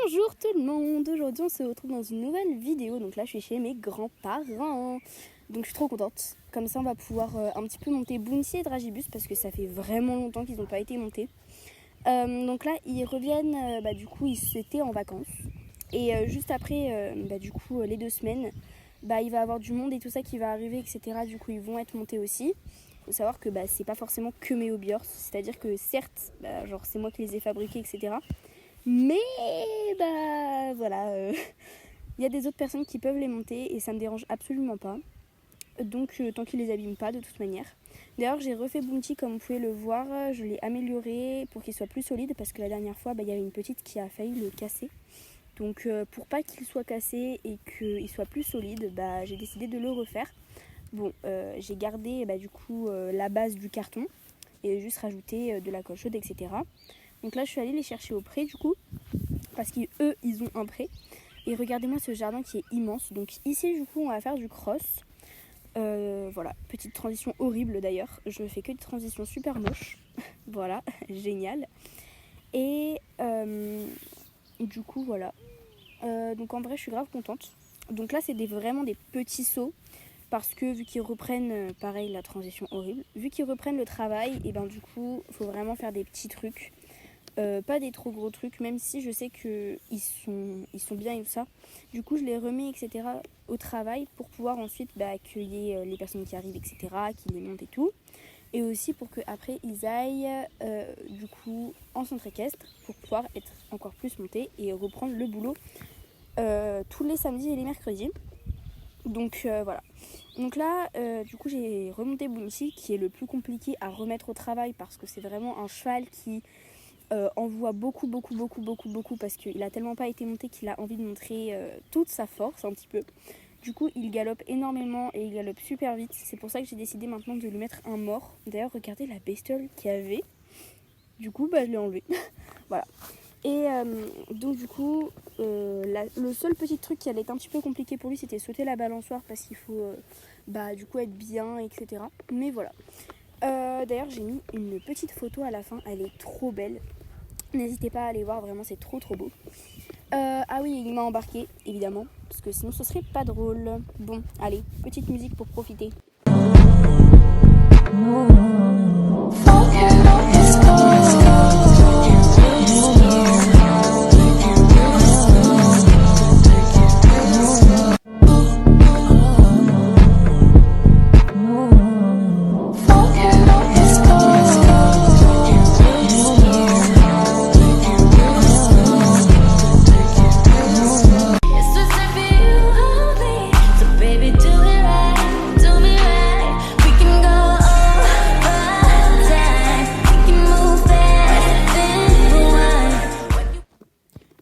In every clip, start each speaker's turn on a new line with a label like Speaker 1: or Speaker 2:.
Speaker 1: Bonjour tout le monde, aujourd'hui on se retrouve dans une nouvelle vidéo. Donc là je suis chez mes grands-parents, donc je suis trop contente. Comme ça on va pouvoir un petit peu monter Bounty et Dragibus parce que ça fait vraiment longtemps qu'ils n'ont pas été montés. Donc là ils reviennent, du coup ils étaient en vacances. Et juste après les 2 semaines, il va y avoir du monde et tout ça qui va arriver, etc. Du coup ils vont être montés aussi. Il faut savoir que c'est pas forcément que mes hobby horse, c'est-à-dire que certes, c'est moi qui les ai fabriqués, etc. Mais il y a des autres personnes qui peuvent les monter et ça me dérange absolument pas. Donc tant qu'ils les abîment pas de toute manière. D'ailleurs j'ai refait Bounty comme vous pouvez le voir, je l'ai amélioré pour qu'il soit plus solide parce que la dernière fois il y avait une petite qui a failli le casser. Donc pour pas qu'il soit cassé et qu'il soit plus solide, j'ai décidé de le refaire. Bon, j'ai gardé la base du carton et juste rajouté de la colle chaude, etc. Donc là je suis allée les chercher au pré du coup, parce qu'eux ils ont un pré. Et regardez-moi ce jardin qui est immense. Donc ici du coup on va faire du cross. Voilà, petite transition horrible d'ailleurs. Je ne fais que des transitions super moches. Voilà, génial. Et du coup voilà. Donc en vrai je suis grave contente. Donc là c'est vraiment des petits sauts. Parce que vu qu'ils reprennent, pareil la transition horrible, vu qu'ils reprennent le travail, et du coup il faut vraiment faire des petits trucs. Pas des trop gros trucs, même si je sais qu'ils sont bien et tout ça. Du coup je les remets, etc. au travail pour pouvoir ensuite accueillir les personnes qui arrivent, etc. qui les montent et tout. Et aussi pour qu'après ils aillent du coup en centre équestre pour pouvoir être encore plus montés et reprendre le boulot tous les samedis et les mercredis. Donc voilà. Donc là du coup j'ai remonté Bounty qui est le plus compliqué à remettre au travail parce que c'est vraiment un cheval qui envoie beaucoup parce qu'il a tellement pas été monté qu'il a envie de montrer toute sa force un petit peu. Du coup il galope énormément et il galope super vite. C'est pour ça que j'ai décidé maintenant de lui mettre un mort. D'ailleurs regardez la bestiole qu'il y avait. Du coup je l'ai enlevé. Voilà. Et donc du coup le seul petit truc qui allait être un petit peu compliqué pour lui c'était sauter la balançoire parce qu'il faut du coup être bien, etc. Mais voilà. D'ailleurs j'ai mis une petite photo à la fin, elle est trop belle. N'hésitez pas à aller voir, vraiment c'est trop beau. Ah oui, il m'a embarqué évidemment parce que sinon ce serait pas drôle. Bon allez, petite musique pour profiter.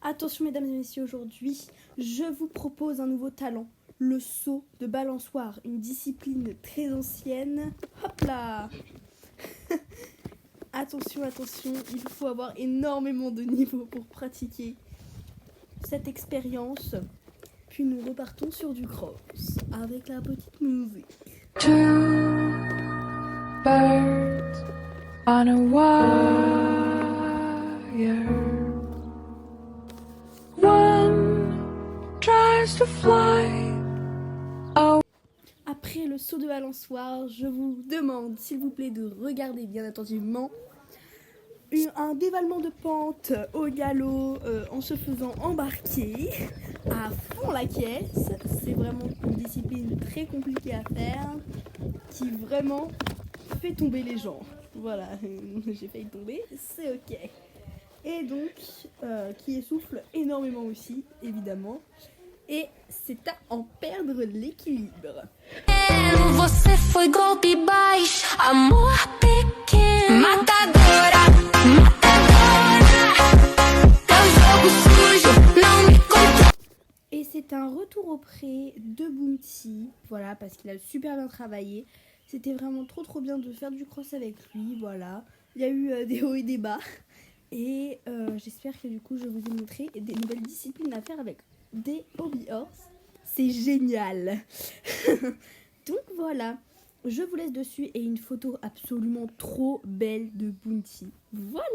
Speaker 1: Attention mesdames et messieurs, aujourd'hui je vous propose un nouveau talent, le saut de balançoire, une discipline très ancienne. Hop là. Attention, il faut avoir énormément de niveau pour pratiquer cette expérience. Puis nous repartons sur du cross avec la petite musique.
Speaker 2: Two birds on a wire. To fly. Oh.
Speaker 1: Après le saut de balançoire, je vous demande s'il vous plaît de regarder bien attentivement un dévalement de pente au galop en se faisant embarquer à fond la caisse. C'est vraiment une discipline très compliquée à faire qui vraiment fait tomber les gens. Voilà, j'ai failli tomber, c'est ok. Et donc qui essouffle énormément aussi, évidemment. Et c'est à en perdre l'équilibre.
Speaker 2: Você foi golpe baixo, amor pequeno, matadora, jogo sujo, não me conta.
Speaker 1: Et c'est un retour au pré de Bounty, voilà, parce qu'il a super bien travaillé. C'était vraiment trop bien de faire du cross avec lui, voilà. Il y a eu des hauts et des bas. Et j'espère que du coup je vous ai montré des nouvelles disciplines à faire avec des hobby horse. C'est génial. Donc voilà, je vous laisse dessus et une photo absolument trop belle de Bounty. Voilà.